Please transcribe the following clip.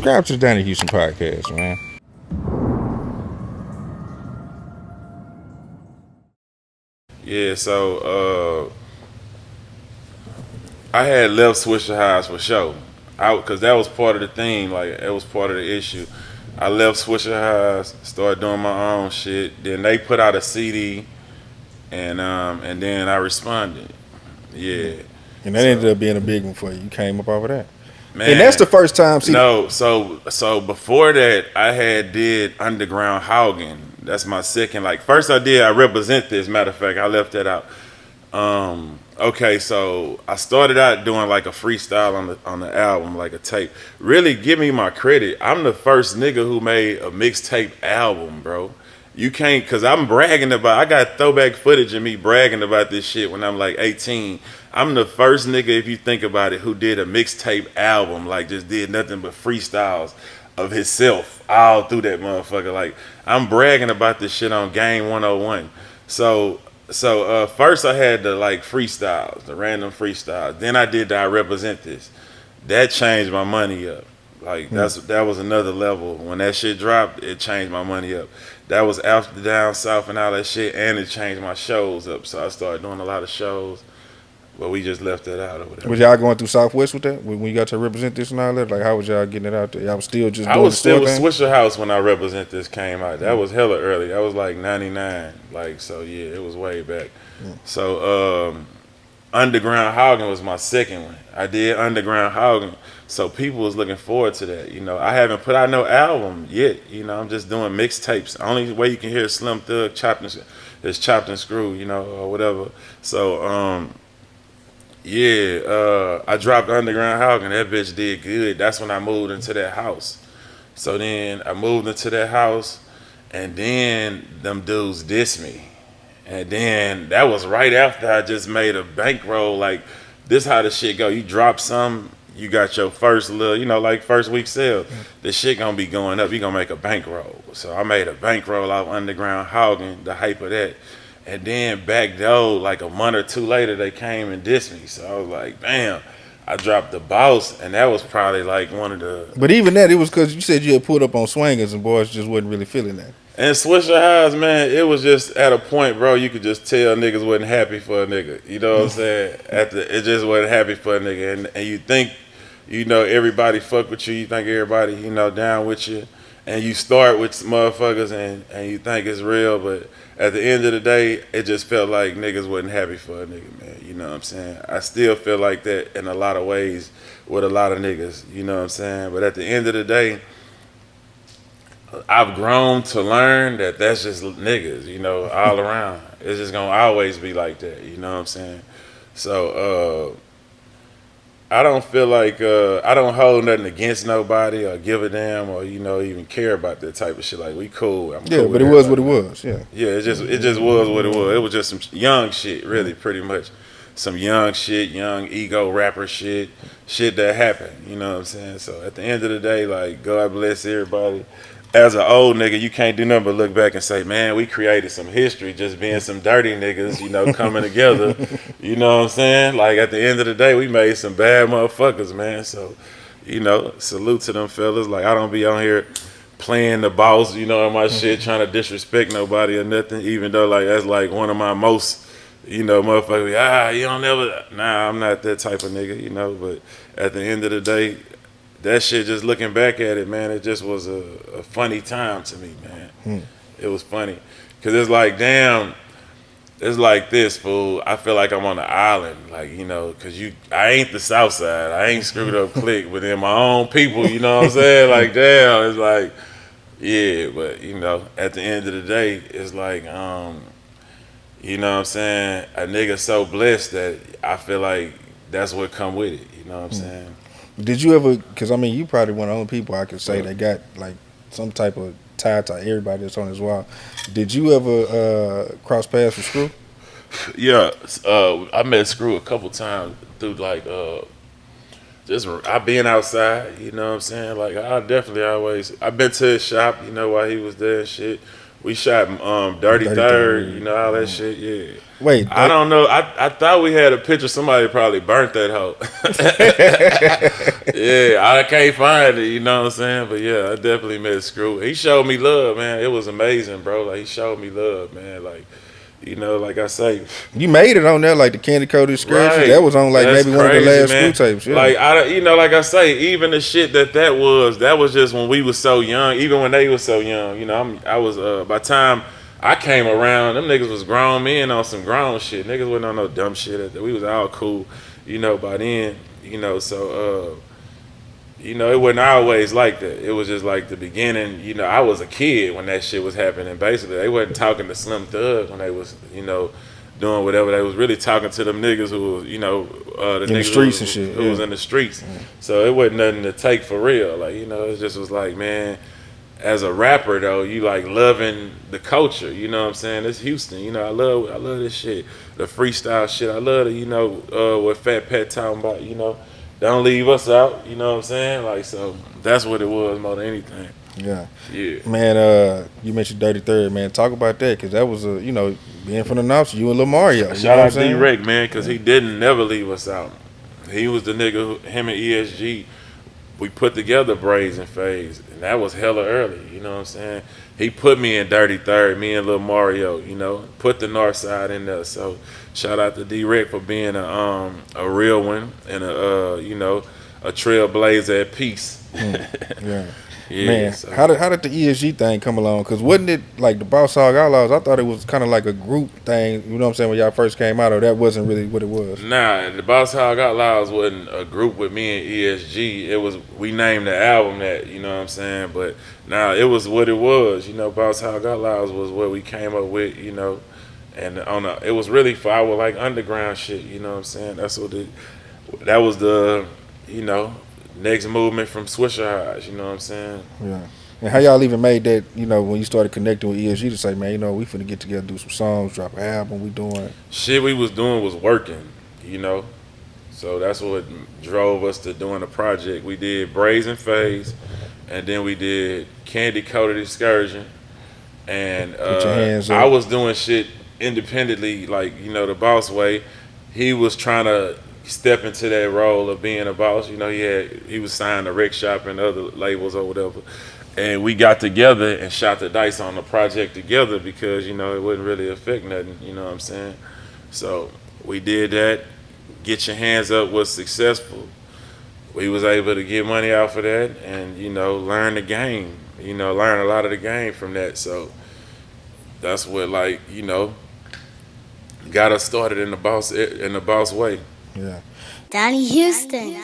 subscribe to the Donnie Houston podcast, man. Yeah, so I had left Swisher Highs for sure. Cause that was part of the thing, like it was part of the issue. I left Swisher Highs, started doing my own shit. Then they put out a CD, and then I responded. Yeah. And that ended So up being a big one for you. You came up off of that. And that's man, the first time. See, no. So before that, I had did Underground Haugen. That's my second. Like first I did I Represent This. Matter of fact, I left that out. Okay, so I started out doing like a freestyle on the album, like a tape. Really, give me my credit. I'm the first nigga who made a mixtape album, bro. You can't, cause I'm bragging about. I got throwback footage of me bragging about this shit when I'm like 18. I'm the first nigga, if you think about it, who did a mixtape album, like just did nothing but freestyles of himself all through that motherfucker. Like I'm bragging about this shit on Game 101. So first I had the like freestyles, the random freestyles. Then I did the I Represent This. That changed my money up. Like that was another level. When that shit dropped, it changed my money up. That was after down south and all that shit, and it changed my shows up. So I started doing a lot of shows. But we just left that out or whatever. was y'all going through Southwest with that when you got to Represent This and all that? Like, how was y'all getting it out there? Y'all was still just I doing was the still store with thing? Swisher House when I Represent This came out. That was hella early. That was like 99. Like, so yeah, it was way back. So Underground Haugen was my second one. I did Underground Haugen. So people was looking forward to that. You know, I haven't put out no album yet. You know, I'm just doing mixtapes. Only way you can hear Slim Thug is chopped and screw, you know, or whatever. So yeah, I dropped Underground Haugen. That bitch did good. That's when I moved into that house. So then I moved into that house, and then them dudes dissed me. And then that was right after I just made a bankroll. Like, this how the shit go. You drop some, you got your first little, you know, like first week sale. The shit gonna be going up. You gonna make a bankroll. So I made a bankroll off Underground Haugen, the hype of that. And then back though, like a month or two later, they came and dissed me. So I was like, bam. I dropped The Boss, and that was probably like one of the. But even that, it was because you said you had pulled up on Swangers and boys just wasn't really feeling that. And Swisher Highs, man, it was just at a point, bro, you could just tell niggas wasn't happy for a nigga. You know what I'm saying? It just wasn't happy for a nigga. And you think, you know, everybody fuck with you. You think everybody, you know, down with you. And you start with motherfuckers and you think it's real. But at the end of the day, it just felt like niggas wasn't happy for a nigga, man. You know what I'm saying? I still feel like that in a lot of ways with a lot of niggas. You know what I'm saying? But at the end of the day, I've grown to learn that that's just niggas, you know, all around. It's just gonna always be like that, you know what I'm saying? So I don't feel like I don't hold nothing against nobody or give a damn or you know even care about that type of shit. Like we cool. I'm Yeah, cool but with it was what it everybody. was. Yeah. Yeah, it just was what it was. It was just some young shit, really, pretty much. Some young shit, young ego rapper shit that happened. You know what I'm saying? So at the end of the day, like God bless everybody. As an old nigga, you can't do nothing but look back and say, man, we created some history just being some dirty niggas, you know, coming together. You know what I'm saying? Like at the end of the day, we made some bad motherfuckers, man. So, you know, salute to them fellas. Like I don't be on here playing the boss, you know, in my shit, trying to disrespect nobody or nothing, even though like that's like one of my most, you know, motherfuckers, you don't never, nah, I'm not that type of nigga, you know, but at the end of the day, that shit, just looking back at it, man, it just was a funny time to me, man. It was funny. Because it's like, damn, it's like this, fool. I feel like I'm on the island, like, you know, because I ain't the South Side. I ain't screwed up clique, but in my own people, you know what I'm saying? Like, damn, it's like, yeah, but, you know, at the end of the day, it's like, you know what I'm saying? A nigga so blessed that I feel like that's what come with it, you know what I'm saying? Did you ever? Because I mean, you probably one of the only people I could say that got like some type of tie to everybody that's on this wall. Did you ever cross paths with Screw? Yeah, I met Screw a couple times through like just I been outside, you know what I'm saying? Like I definitely always I've been to his shop, you know, while he was there and shit. We shot Dirty Dirty Third, you Third. know, all that shit. Yeah. Wait, I don't know. I thought we had a picture. Somebody probably burnt that hoe. Yeah, I can't find it. You know what I'm saying? But yeah, I definitely met Screw. He showed me love, man. It was amazing, bro. Like he showed me love, man. Like you know, like I say, you made it on there like the candy coated scratches. That right. was on like That's maybe one of the crazy, last screw man. tapes. Yeah. Like you know, like I say, even the shit that was just when we was so young. Even when they was so young, you know, I was by the time I came around, them niggas was grown men on some grown shit. Niggas wasn't on no dumb shit. We was all cool, you know. By then, you know, so you know, it wasn't always like that. It was just like the beginning. You know, I was a kid when that shit was happening. Basically, they wasn't talking to Slim Thug when they was, you know, doing whatever. They was really talking to them niggas who was, you know, the In the niggas streets and shit. who was in the streets. So it wasn't nothing to take for real. Like, you know, it just was like, man, as a rapper though, you like loving the culture. You know what I'm saying? It's Houston. You know, I love this shit, the freestyle shit. I love it. You know, what Fat Pat talking about. You know. Don't leave us out, you know what I'm saying? Like, so that's what it was more than anything. Yeah. Yeah. Man, you mentioned Dirty Third, man. Talk about that, because that was a, you know, being from the North, you and Lil Mario. You know Shout what I'm out saying? D-Rec, man, because he didn't never leave us out. He was the nigga, him and E.S.G, we put together Braids and Fades, and that was hella early, you know what I'm saying? He put me in Dirty Third, me and Lil Mario, you know, put the North Side in there. So shout out to D-Rec for being a real one and you know, a trailblazer at peace. Yeah. Yeah, Man, so. how did the ESG thing come along? Because wasn't it like the Boss Hog Outlaws? I thought it was kind of like a group thing. You know what I'm saying? When y'all first came out, or that wasn't really what it was. Nah, the Boss Hog Outlaws wasn't a group with me and ESG. It was we named the album that, you know what I'm saying? But nah, it was what it was. You know, Boss Hog Outlaws was what we came up with, you know. And it was really for our like underground shit, you know what I'm saying? That was the, you know, next movement from Swisher Highs, you know what I'm saying? Yeah. And how y'all even made that, you know, when you started connecting with ESG to say, man, you know, we finna get together, do some songs, drop an album, we doing. Shit we was doing was working, you know. So that's what drove us to doing the project. We did Brazen Phase, and then we did Candy Coated Excursion. And Put your hands I up. was doing shit independently, like, you know, the boss way. He was trying to step into that role of being a boss. You know, he was signed to Rec Shop and other labels or whatever. And we got together and shot the dice on the project together because, you know, it wouldn't really affect nothing, you know what I'm saying? So we did that. Get Your Hands Up was successful. We was able to get money off of that and, you know, learn the game. You know, learn a lot of the game from that. So that's what, like, you know, got us started in the boss way. Yeah. Donnie Houston.